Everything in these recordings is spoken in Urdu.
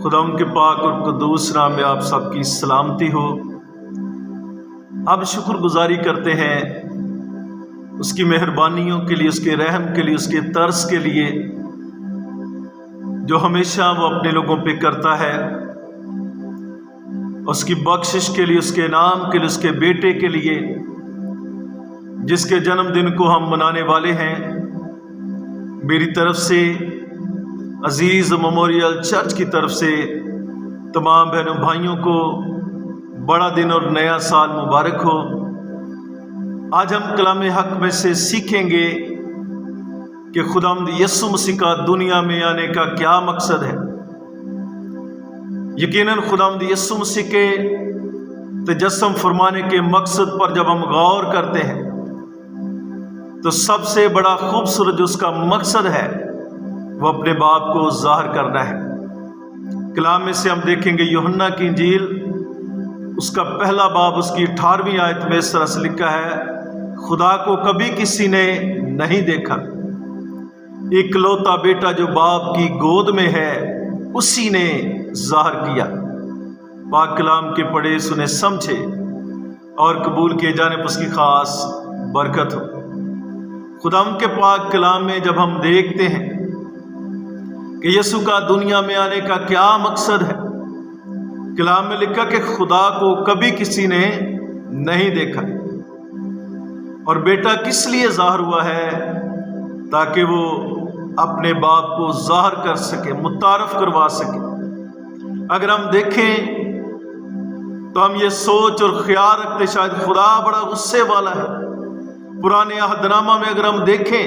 خداوند کے پاک اور قدوس نام میں آپ سب کی سلامتی ہو۔ اب شکر گزاری کرتے ہیں اس کی مہربانیوں کے لیے، اس کے رحم کے لیے، اس کے ترس کے لیے جو ہمیشہ وہ اپنے لوگوں پہ کرتا ہے، اس کی بخشش کے لیے، اس کے انعام کے لیے، اس کے بیٹے کے لیے جس کے جنم دن کو ہم منانے والے ہیں۔ میری طرف سے، عزیز میموریل چرچ کی طرف سے تمام بہنوں بھائیوں کو بڑا دن اور نیا سال مبارک ہو۔ آج ہم کلام حق میں سے سیکھیں گے کہ خداوند یسوع مسیح کا دنیا میں آنے کا کیا مقصد ہے۔ یقیناً خداوند یسوع مسیح کے تجسم فرمانے کے مقصد پر جب ہم غور کرتے ہیں تو سب سے بڑا خوبصورت جو اس کا مقصد ہے وہ اپنے باپ کو ظاہر کرنا ہے۔ کلام میں سے ہم دیکھیں گے یوحنا کی انجیل اس کا پہلا باب اس کی 18ویں آیت میں اس طرح سے لکھا ہے، خدا کو کبھی کسی نے نہیں دیکھا، اکلوتا بیٹا جو باپ کی گود میں ہے اسی نے ظاہر کیا۔ پاک کلام کے پڑھے سنے سمجھے اور قبول کیے جانے پر اس کی خاص برکت ہو۔ خداوند کے پاک کلام میں جب ہم دیکھتے ہیں کہ یسوع کا دنیا میں آنے کا کیا مقصد ہے، کلام میں لکھا کہ خدا کو کبھی کسی نے نہیں دیکھا، اور بیٹا کس لیے ظاہر ہوا ہے؟ تاکہ وہ اپنے باپ کو ظاہر کر سکے، متعارف کروا سکے۔ اگر ہم دیکھیں تو ہم یہ سوچ اور خیال رکھتے شاید خدا بڑا غصے والا ہے۔ پرانے عہد نامہ میں اگر ہم دیکھیں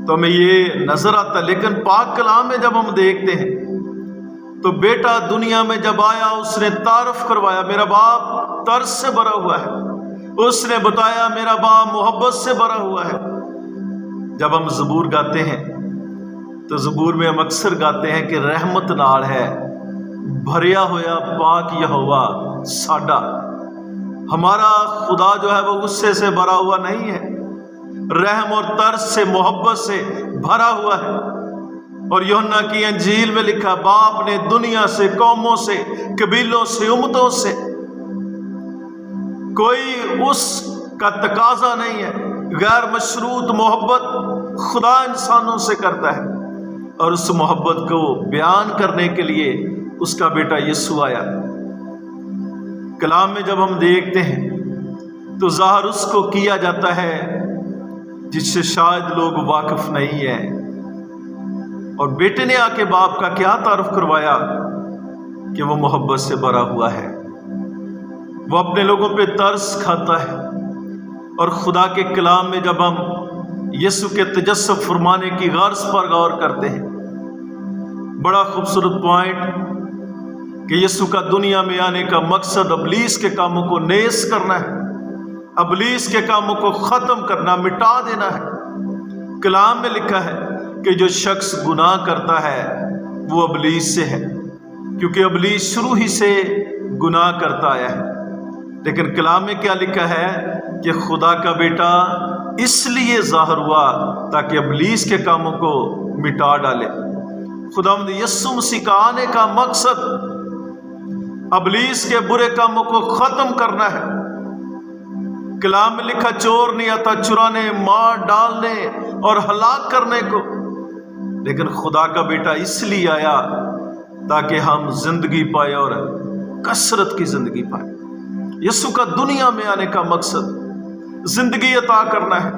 تو ہمیں یہ نظر آتا ہے، لیکن پاک کلام میں جب ہم دیکھتے ہیں تو بیٹا دنیا میں جب آیا اس نے تعارف کروایا، میرا باپ ترس سے بھرا ہوا ہے۔ اس نے بتایا میرا باپ محبت سے بھرا ہوا ہے۔ جب ہم زبور گاتے ہیں تو زبور میں ہم اکثر گاتے ہیں کہ رحمت نال ہے بھریا ہویا پاک یہوہ ساڈا۔ ہمارا خدا جو ہے وہ غصے سے بھرا ہوا نہیں ہے، رحم اور ترس سے، محبت سے بھرا ہوا ہے۔ اور یوحنا کی انجیل میں لکھا، باپ نے دنیا سے، قوموں سے، قبیلوں سے، امتوں سے کوئی اس کا تقاضا نہیں ہے، غیر مشروط محبت خدا انسانوں سے کرتا ہے، اور اس محبت کو بیان کرنے کے لیے اس کا بیٹا یسوع آیا۔ کلام میں جب ہم دیکھتے ہیں تو ظاہر اس کو کیا جاتا ہے جس سے شاید لوگ واقف نہیں ہیں، اور بیٹے نے آ کے باپ کا کیا تعارف کروایا کہ وہ محبت سے بھرا ہوا ہے، وہ اپنے لوگوں پہ ترس کھاتا ہے۔ اور خدا کے کلام میں جب ہم یسوع کے تجسم فرمانے کی غرض پر غور کرتے ہیں، بڑا خوبصورت پوائنٹ کہ یسوع کا دنیا میں آنے کا مقصد ابلیس کے کاموں کو نیز کرنا ہے، ابلیس کے کاموں کو ختم کرنا، مٹا دینا ہے۔ کلام میں لکھا ہے کہ جو شخص گناہ کرتا ہے وہ ابلیس سے ہے، کیونکہ ابلیس شروع ہی سے گناہ کرتا آیا ہے۔ لیکن کلام میں کیا لکھا ہے کہ خدا کا بیٹا اس لیے ظاہر ہوا تاکہ ابلیس کے کاموں کو مٹا ڈالے۔ خداوند یسوع مسیح کا آنے کا مقصد ابلیس کے برے کاموں کو ختم کرنا ہے۔ کلام میں لکھا، چور نہیں آتا چرانے، مار ڈالنے اور ہلاک کرنے کو، لیکن خدا کا بیٹا اس لیے آیا تاکہ ہم زندگی پائے اور کثرت کی زندگی پائے۔ یسوع کا دنیا میں آنے کا مقصد زندگی عطا کرنا ہے۔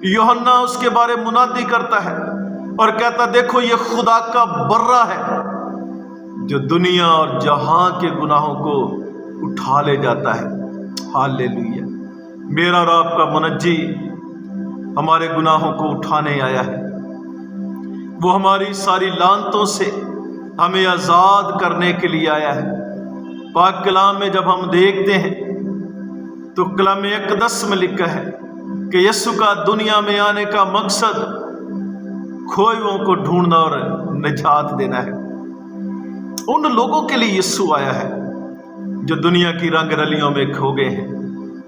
یوحنا اس کے بارے منادی کرتا ہے اور کہتا، دیکھو یہ خدا کا برہ ہے جو دنیا اور جہاں کے گناہوں کو اٹھا لے جاتا ہے۔ ہاللیلویہ! میرا اور آپ کا منجی ہمارے گناہوں کو اٹھانے آیا ہے، وہ ہماری ساری لعنتوں سے ہمیں آزاد کرنے کے لیے آیا ہے۔ پاک کلام میں جب ہم دیکھتے ہیں تو کلام اقدس میں لکھا ہے کہ یسوع کا دنیا میں آنے کا مقصد کھوئے ہوئوں کو ڈھونڈنا اور نجات دینا ہے۔ ان لوگوں کے لیے یسوع آیا ہے جو دنیا کی رنگ رلیوں میں کھو گئے ہیں۔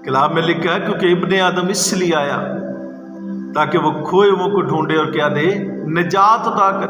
کلام میں لکھا ہے کیونکہ ابن آدم اس لیے آیا تاکہ وہ کھوئے ہوئوں کو ڈھونڈے اور کیا دے؟ نجات عطا کر۔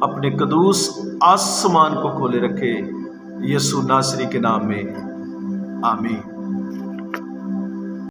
اپنے قدوس آسمان کو کھولے رکھے، یسوع ناصری کے نام میں آمین۔